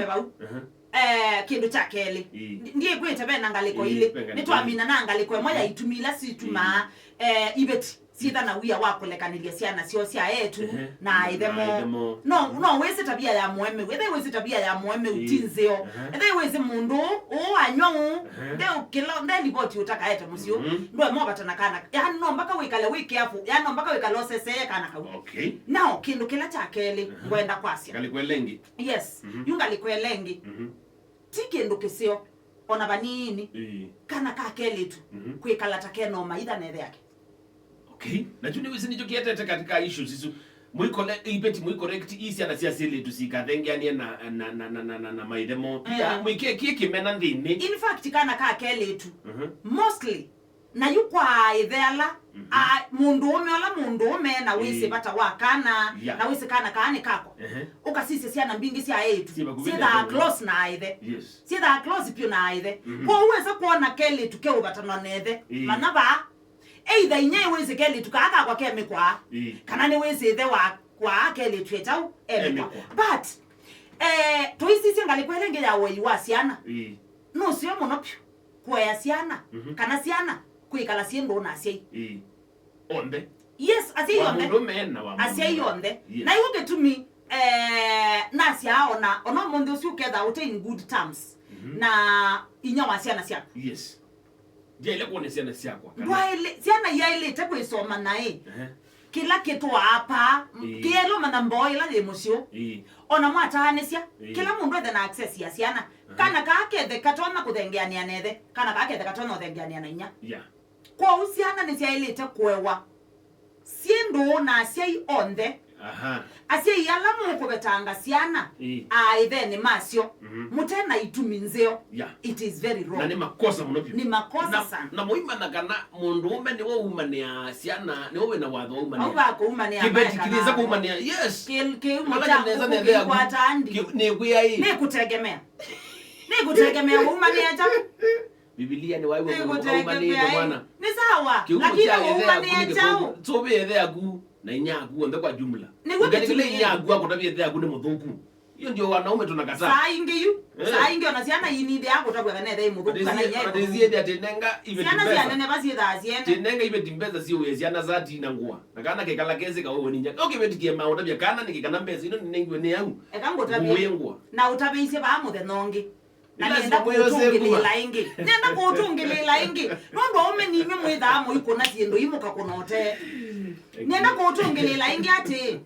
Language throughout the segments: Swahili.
tume bau kindu cha keli ndiye gwete bena ngaliko ile nitwamina na ngaliko moja itumila situma ibeti sitha na wia wakolekanilia ciana cio cia etu na ithemo no wese tabia ya mweme wese tabia ya mweme utinzeo wese mundu anywa ndio kila ndio liboti utaka ete musio ndio mo batana kana yani no mpaka wikale wikeafu yani no mpaka wikalo sese kana ka okay now kindu kila cha keli ngwenda kwasia ngalikwelengi yes yungalikwelengi tikindu kisio ona banini kana ka keli tu kwikala takeno maitha nethe yake. Okay. Na juni wisi nicho kietete katika issues isu muy correct isi anasia sili tusikathengia na maidemo pia mwike kimena ndini. In fact kana ka kele tu mostly na yukwa ithela mundu ume na wisi bata wakana na wisi kana kaani kako ukasisi siana mbingi sia etu sitha close na aithe sitha close pio na aithe kwa uweza kuona kele tu keu bata no nethe manaba either inye wese kele tukaka kwa keme kwa kana ni wese the wa kwa kele twetau but toisisi ngalikwelenge ya wa siana no sio monopio kwa ya siana kana siana kuikala siendo na sei onde yes asi yonde asi yonde na iwoge to me na sia ona mondo su keda out in good terms na inya wa siana sia yes jele kuone siana sia kwa bwele siana yaile tekwe soma nae kila kitu hapa kielo manamboy la emosio ona mwatahanesia kila mundu ethe na access ya siana kana kake the katona kuthengeania nethe kana kake the katona kuthengeania na inya kwa usiana ni siaile tekwewa siendo na siai onde asie yala muko betanga siana aithe ni masio mutena ituminzeo it is very wrong na ni makosa munopio ni makosa sana na muimana kana mundu ume ni wo umania siana ni wo na watho umania au bako umania kibeti kiliza ko umania yes ke umata kwa tandi ni kuya hii ni kutegemea umania cha Biblia ni waiwe kwa umania bwana ni sawa lakini umania chao tobe ethe aku na inyagu onde kwa jumla ngadikile inyagu akotabia ethe aku ni muthuku hiyo ndio wanaume tunakataa saa ingi ona siana inide yako tabwa kana ethe muthuku kana nyago ndezie dia tenenga ibe siana siana ne basi tha siana tenenga ibe timbeza sio we siana zati na ngua na kana kekala keze ka wewe ninja okay betikie ma utabia kana nikikana mbeza ino ninengwe ne yangu ekango tabia na utabeise ba muthe nongi na nenda kutungilela ingi nondo ome ninyo mwitha mo ikona siendo imuka kunote nenda kutungilela ingi ati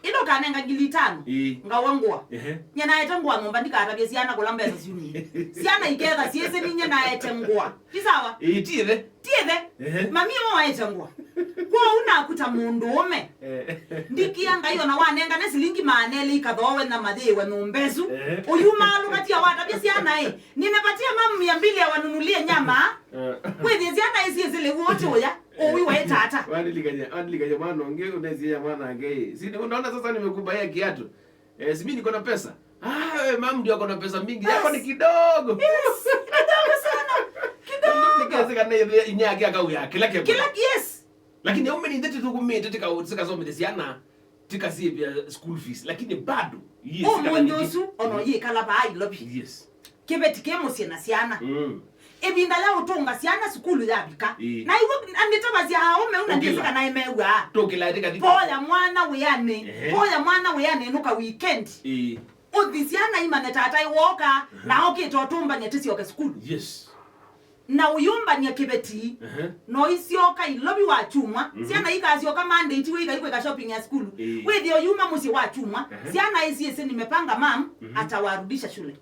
ino kanenga gilitano ngawangwa nyana etengwa ngomba ndikatabye siana kulambeza siuni siana iketha siese ninye na etengwa kisawa tiethe mami mo etengwa kwa una kuta mundu ome ndikianga iyo na wanenga nesilingi manele ikathowe na mathewe nombezu uyumalu katia watabye siana nimepatia mamu 200 ya wanunulie nyama kwethi siana isiesele wote oya owiwe tata wanilikanya mwana onge unazia mwana ange si unaona sasa nimekubaya kiatu si mimi niko na pesa wewe mama ndio ako na pesa mingi yako ni kidogo kidogo sana nikaanza kana inyaki akauya kila yes lakini ume ni ndeti tukumete tika some desiana tika si vya school fees lakini bado yes kana ndosu ono ye kala bai lobby yes kebeti kemosie na siana ebinda ya utonga siana skulu yabika na iwo anditobazi haume unandifika na emewa tokela tika poya mwana weyane nuka weekend odhisiana imane tata iwoka na okitotumba nyetisi yoke skulu yes na uyumba ni kibeti no isioka ilobi wa chuma siana ikazi yoka Monday itiwe ikaikwe shopping ya skulu wewe yuma musi wa chuma siana isi nimepanga mam atawarudisha shule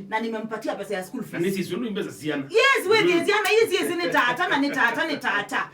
na nimempatia pesa ya school fees na nisi sunu imbeza siana yes wewe siana isi ni tata na ni tata